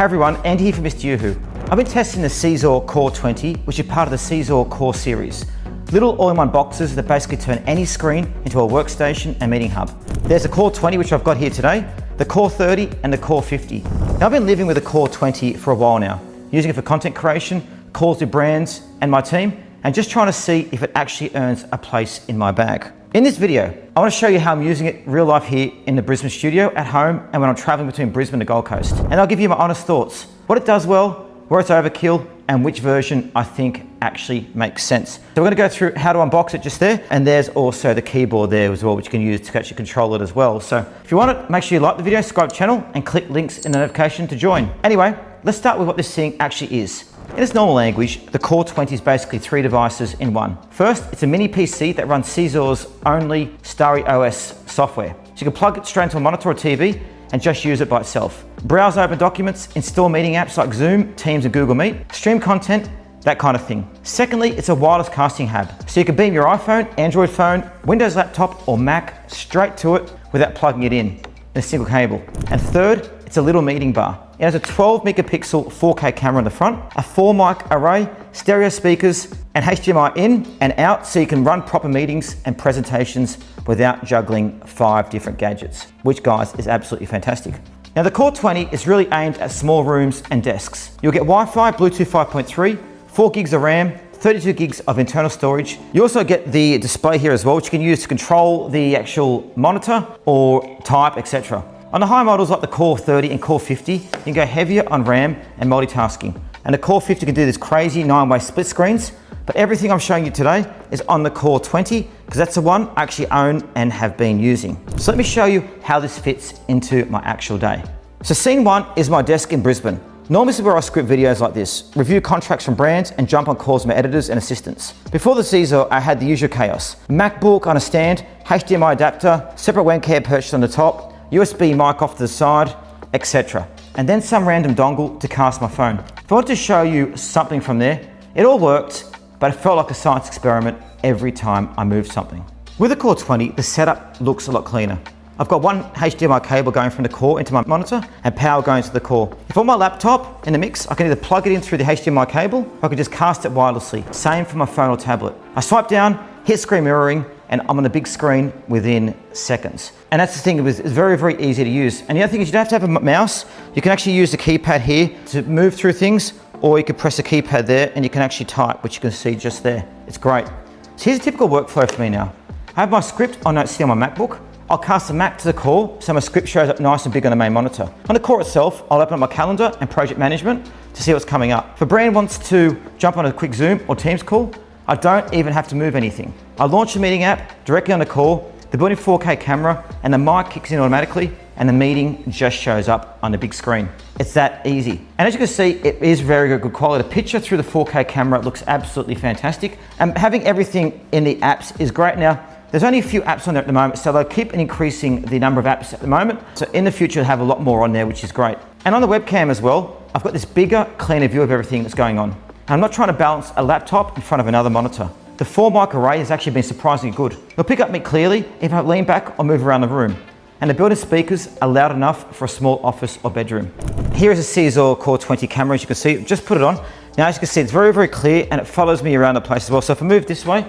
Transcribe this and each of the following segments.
Hey everyone, Andy here from Mr. Yoo-Hoo. I've been testing the CZUR Core 20, which is part of the CZUR Core series. Little all-in-one boxes that basically turn any screen into a workstation and meeting hub. There's the Core 20, which I've got here today, the Core 30 and the Core 50. Now I've been living with the Core 20 for a while now, using it for content creation, calls with brands and my team, and just trying to see if it actually earns a place in my bag. In this video, I want to show you how I'm using it real life here in the Brisbane studio, at home, and when I'm traveling between Brisbane and the Gold Coast. And I'll give you my honest thoughts, what it does well, where it's overkill, and which version I think actually makes sense. So we're going to go through how to unbox it just there, and there's also the keyboard there as well, which you can use to actually control it as well. So if you want it, make sure you like the video, subscribe to the channel, and click links in the notification to join. Anyway, let's start with what this thing actually is. In its normal language, the Core 20 is basically 3 devices in one. First, it's a mini PC that runs CZUR's only Starry OS software. So you can plug it straight into a monitor or TV and just use it by itself. Browse open documents, install meeting apps like Zoom, Teams and Google Meet, stream content, that kind of thing. Secondly, it's a wireless casting hub. So you can beam your iPhone, Android phone, Windows laptop or Mac straight to it without plugging it in a single cable. And third, it's a little meeting bar. It has a 12 megapixel 4K camera on the front, a 4 mic array, stereo speakers, and HDMI in and out so you can run proper meetings and presentations without juggling 5 different gadgets, which guys is absolutely fantastic. Now the Core 20 is really aimed at small rooms and desks. You'll get Wi-Fi, Bluetooth 5.3, 4 gigs of RAM, 32 gigs of internal storage. You also get the display here as well, which you can use to control the actual monitor or type, etc. On the high models like the Core 30 and Core 50, you can go heavier on RAM and multitasking. And the Core 50 can do these crazy 9-way split screens, but everything I'm showing you today is on the Core 20, because that's the one I actually own and have been using. So let me show you how this fits into my actual day. So scene 1 is my desk in Brisbane. Normally this is where I script videos like this, review contracts from brands and jump on calls with my editors and assistants. Before the CZUR, I had the usual chaos. MacBook on a stand, HDMI adapter, separate webcam perched on the top, USB mic off to the side, etc. And then some random dongle to cast my phone. If I wanted to show you something from there, it all worked, but it felt like a science experiment every time I moved something. With the Core 20, the setup looks a lot cleaner. I've got one HDMI cable going from the Core into my monitor and power going to the Core. If on my laptop in the mix, I can either plug it in through the HDMI cable or I can just cast it wirelessly. Same for my phone or tablet. I swipe down, hit screen mirroring, and I'm on the big screen within seconds. And that's the thing, it's very, very easy to use. And the other thing is you don't have to have a mouse. You can actually use the keypad here to move through things, or you can press the keypad there and you can actually type, which you can see just there. It's great. So here's a typical workflow for me now. I have my script on Note-C on my MacBook. I'll cast the Mac to the Core so my script shows up nice and big on the main monitor. On the Core itself, I'll open up my calendar and project management to see what's coming up. If a brand wants to jump on a quick Zoom or Teams call, I don't even have to move anything. I launch the meeting app directly on the Core, the built-in 4K camera, and the mic kicks in automatically, and the meeting just shows up on the big screen. It's that easy. And as you can see, it is very good quality. The picture through the 4K camera looks absolutely fantastic. And having everything in the apps is great. Now, there's only a few apps on there at the moment, so they'll keep increasing the number of apps at the moment. So in the future, they'll have a lot more on there, which is great. And on the webcam as well, I've got this bigger, cleaner view of everything that's going on. And I'm not trying to balance a laptop in front of another monitor. The 4 mic array has actually been surprisingly good. It'll pick up me clearly if I lean back or move around the room. And the built-in speakers are loud enough for a small office or bedroom. Here is a CZUR Core 20 camera, as you can see. Just put it on. Now, as you can see, it's very, very clear and it follows me around the place as well. So if I move this way,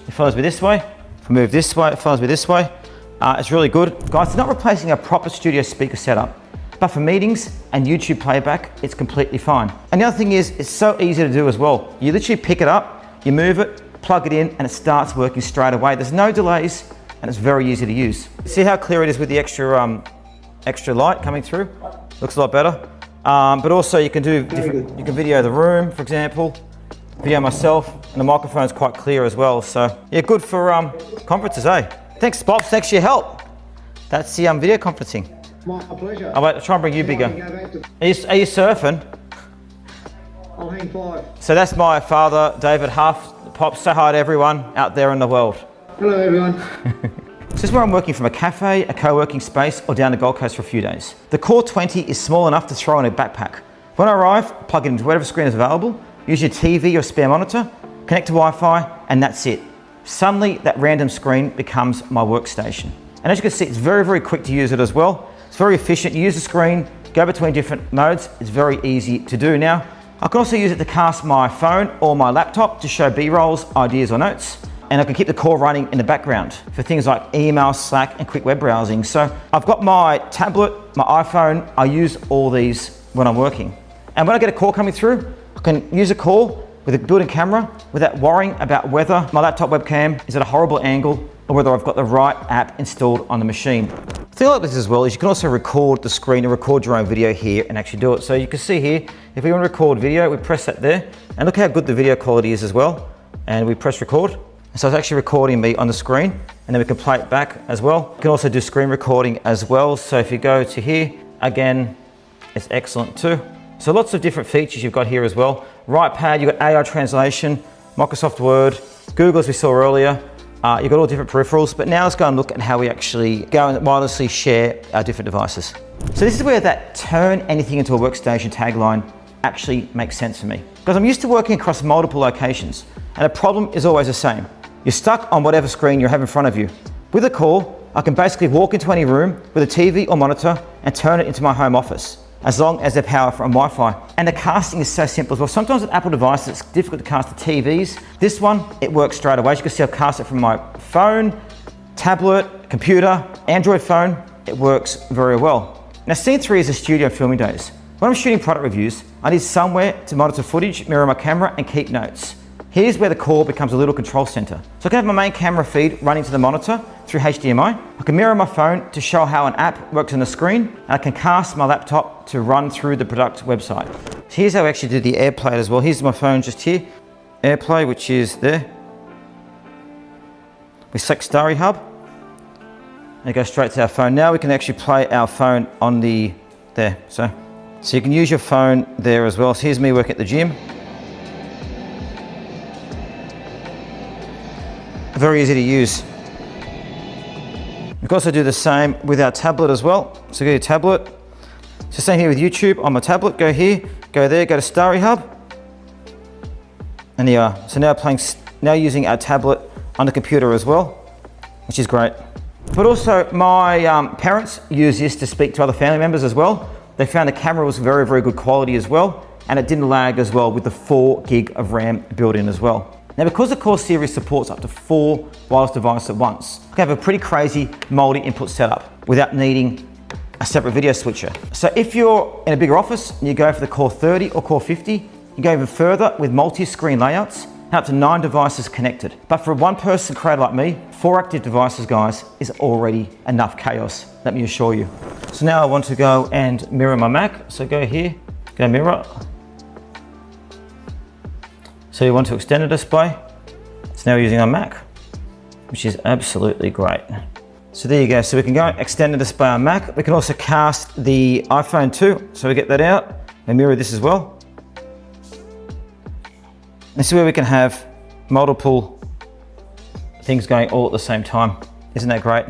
it follows me this way. If I move this way, it follows me this way. It's really good. Guys, it's not replacing a proper studio speaker setup, but for meetings and YouTube playback, it's completely fine. And the other thing is, it's so easy to do as well. You literally pick it up, you move it, plug it in, and it starts working straight away. There's no delays, and it's very easy to use. See how clear it is with the extra light coming through? Looks a lot better. But also you can do you can video the room, for example, video myself, and the microphone's quite clear as well. So yeah, good for conferences, eh? Thanks, Pops. Thanks for your help. That's the video conferencing. My pleasure. I'll try and bring you bigger. Are you surfing? I'll hang 5. So that's my father, David Huff. Pops, say hi to everyone out there in the world. Hello, everyone. This is where I'm working from a cafe, a co-working space, or down the Gold Coast for a few days. The Core 20 is small enough to throw in a backpack. When I arrive, plug it into whatever screen is available, use your TV or spare monitor, connect to Wi-Fi, and that's it. Suddenly, that random screen becomes my workstation. And as you can see, it's very, very quick to use it as well. It's very efficient. You use the screen, go between different modes. It's very easy to do. Now, I can also use it to cast my phone or my laptop to show B-rolls, ideas or notes. And I can keep the core running in the background for things like email, Slack, and quick web browsing. So I've got my tablet, my iPhone. I use all these when I'm working. And when I get a call coming through, I can use a call with a built-in camera without worrying about whether my laptop webcam is at a horrible angle or whether I've got the right app installed on the machine. The thing like this as well is you can also record the screen and record your own video here and actually do it. So you can see here, if we want to record video, we press that there, and look how good the video quality is as well. And we press record. So it's actually recording me on the screen, and then we can play it back as well. You can also do screen recording as well. So if you go to here, again, it's excellent too. So lots of different features you've got here as well. Right pad, you've got AI translation, Microsoft Word, Google as we saw earlier. You've got all different peripherals, but now let's go and look at how we actually go and wirelessly share our different devices. So this is where that turn anything into a workstation tagline actually makes sense for me. Because I'm used to working across multiple locations, and the problem is always the same. You're stuck on whatever screen you have in front of you. With a Core, I can basically walk into any room with a TV or monitor and turn it into my home office, as long as they're powered from Wi-Fi. And the casting is so simple as well. Sometimes with Apple devices, it's difficult to cast the TVs. This one, it works straight away. As you can see, I've cast it from my phone, tablet, computer, Android phone. It works very well. Now, scene 3 is a studio filming days. When I'm shooting product reviews, I need somewhere to monitor footage, mirror my camera, and keep notes. Here's where the Core becomes a little control center. So I can have my main camera feed running to the monitor through HDMI. I can mirror my phone to show how an app works on the screen. And I can cast my laptop to run through the product website. So here's how I actually do the AirPlay as well. Here's my phone just here. AirPlay, which is there. We select Starry Hub. And it goes straight to our phone. Now we can actually play our phone on there. So you can use your phone there as well. So here's me working at the gym. Very easy to use. You can also do the same with our tablet as well. So go to your tablet. So same here with YouTube on my tablet. Go here, go there, go to Starry Hub. And there you are. So now using our tablet on the computer as well, which is great. But also my parents use this to speak to other family members as well. They found the camera was very, very good quality as well. And it didn't lag as well with the 4 gig of RAM built in as well. Now, because the Core series supports up to 4 wireless devices at once, I can have a pretty crazy multi-input setup without needing a separate video switcher. So if you're in a bigger office and you go for the Core 30 or Core 50, you go even further with multi-screen layouts and up to 9 devices connected. But for a one-person creator like me, 4 active devices, guys, is already enough chaos, let me assure you. So now I want to go and mirror my Mac. So go here, go mirror. So you want to extend the display. So now we're using our Mac, which is absolutely great. So there you go. So we can go extend the display on Mac. We can also cast the iPhone too. So we get that out and mirror this as well. This is where we can have multiple things going all at the same time. Isn't that great?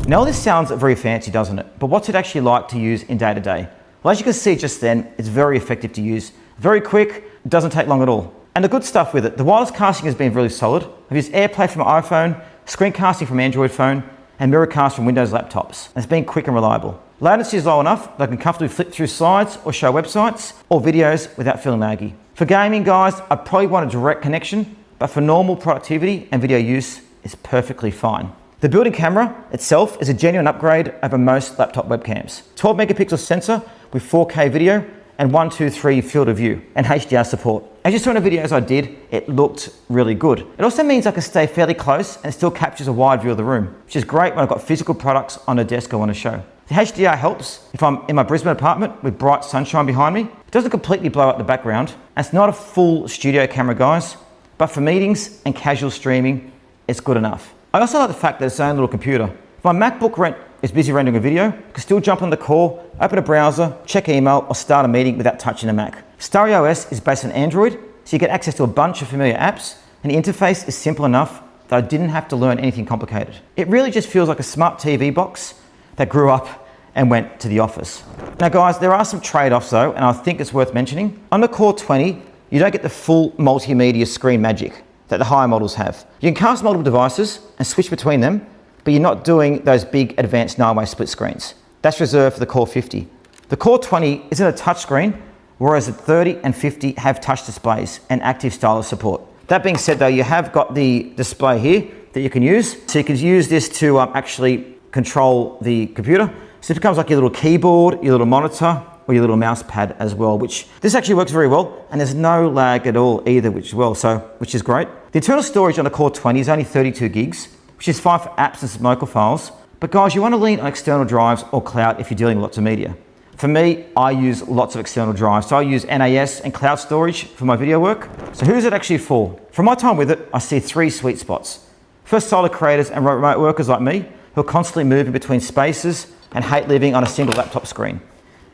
Now this sounds very fancy, doesn't it? But what's it actually like to use in day to day? Well, as you can see just then, it's very effective to use. Very quick, it doesn't take long at all. And the good stuff with it, the wireless casting has been really solid. I've used AirPlay from my iPhone, screen casting from Android phone, and mirrorcast from Windows laptops. And it's been quick and reliable. Latency is low enough that I can comfortably flip through slides or show websites or videos without feeling laggy. For gaming, guys, I probably want a direct connection, but for normal productivity and video use, it's perfectly fine. The built-in camera itself is a genuine upgrade over most laptop webcams. 12 megapixel sensor with 4K video and 123 field of view and HDR support. As you saw in the videos I did, it looked really good. It also means I can stay fairly close and it still captures a wide view of the room, which is great when I've got physical products on a desk I want to show. The HDR helps if I'm in my Brisbane apartment with bright sunshine behind me. It doesn't completely blow out the background. And it's not a full studio camera, guys, but for meetings and casual streaming, it's good enough. I also like the fact that it's its own little computer. If my MacBook is busy rendering a video, I can still jump on the Core, open a browser, check email, or start a meeting without touching the Mac. Starry OS is based on Android, so you get access to a bunch of familiar apps, and the interface is simple enough that I didn't have to learn anything complicated. It really just feels like a smart TV box that grew up and went to the office. Now guys, there are some trade-offs though, and I think it's worth mentioning. On the Core 20, you don't get the full multimedia screen magic that the higher models have. You can cast multiple devices and switch between them, but you're not doing those big advanced 9-way split screens. That's reserved for the Core 50. The Core 20 isn't a touchscreen, whereas the 30 and 50 have touch displays and active stylus support. That being said though, you have got the display here that you can use. So you can use this to actually control the computer. So it becomes like your little keyboard, your little monitor, or your little mouse pad as well, which this actually works very well, and there's no lag at all either, which is great. The internal storage on the Core 20 is only 32 gigs, which is fine for apps and some local files. But guys, you want to lean on external drives or cloud if you're dealing with lots of media. For me, I use lots of external drives. So I use NAS and cloud storage for my video work. So who's it actually for? From my time with it, I see three sweet spots. First, solo creators and remote workers like me who are constantly moving between spaces and hate living on a single laptop screen.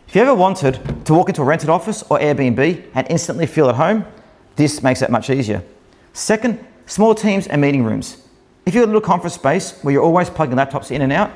If you ever wanted to walk into a rented office or Airbnb and instantly feel at home, this makes it much easier. Second, small teams and meeting rooms. If you're in a little conference space where you're always plugging laptops in and out,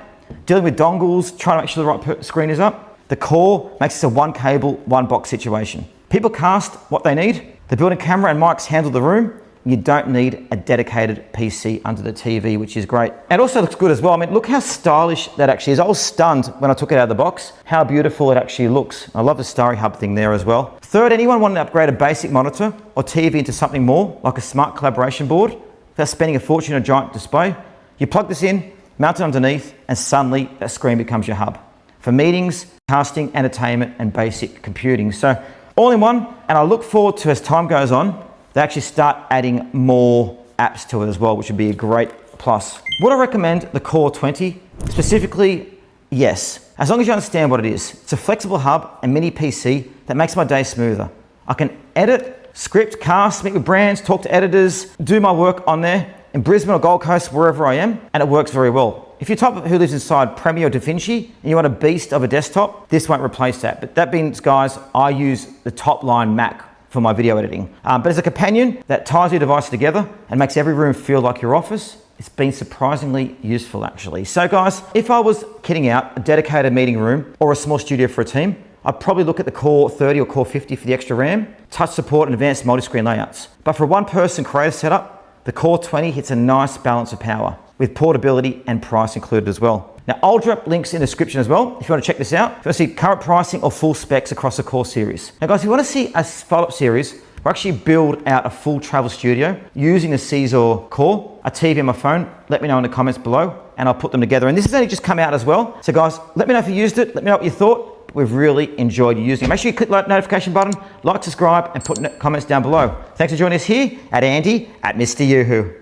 dealing with dongles, trying to make sure the right screen is up, the Core makes this a one cable, one box situation. People cast what they need, the built-in camera and mics handle the room, and you don't need a dedicated PC under the TV, which is great. And it also looks good as well. I mean, look how stylish that actually is. I was stunned when I took it out of the box, how beautiful it actually looks. I love the Starry Hub thing there as well. Third, anyone wanting to upgrade a basic monitor or TV into something more, like a smart collaboration board, without spending a fortune on a giant display, you plug this in, mount it underneath, and suddenly that screen becomes your hub for meetings, casting, entertainment, and basic computing. So all in one, and I look forward to, as time goes on, they actually start adding more apps to it as well, which would be a great plus. Would I recommend the Core 20? Specifically, yes. As long as you understand what it is. It's a flexible hub and mini PC that makes my day smoother. I can edit, script, cast, meet with brands, talk to editors, do my work on there in Brisbane or Gold Coast, wherever I am, and it works very well. If you're type of who lives inside Premiere or DaVinci and you want a beast of a desktop, this won't replace that. But that means, guys, I use the top line Mac for my video editing. But as a companion that ties your device together and makes every room feel like your office, it's been surprisingly useful actually. So guys, if I was kitting out a dedicated meeting room or a small studio for a team, I'd probably look at the Core 30 or Core 50 for the extra RAM, touch support and advanced multi-screen layouts. But for a one-person creator setup, the Core 20 hits a nice balance of power with portability and price included as well. Now, I'll drop links in the description as well if you want to check this out. If you want to see current pricing or full specs across the Core series. Now guys, if you want to see a follow-up series, we'll actually build out a full travel studio using the CZUR Core, a TV and my phone. Let me know in the comments below and I'll put them together. And this has only just come out as well. So guys, let me know if you used it. Let me know what you thought. We've really enjoyed using it. Make sure you click the notification button, like, subscribe, and put comments down below. Thanks for joining us here at Andy at Mr. Yoo-Hoo.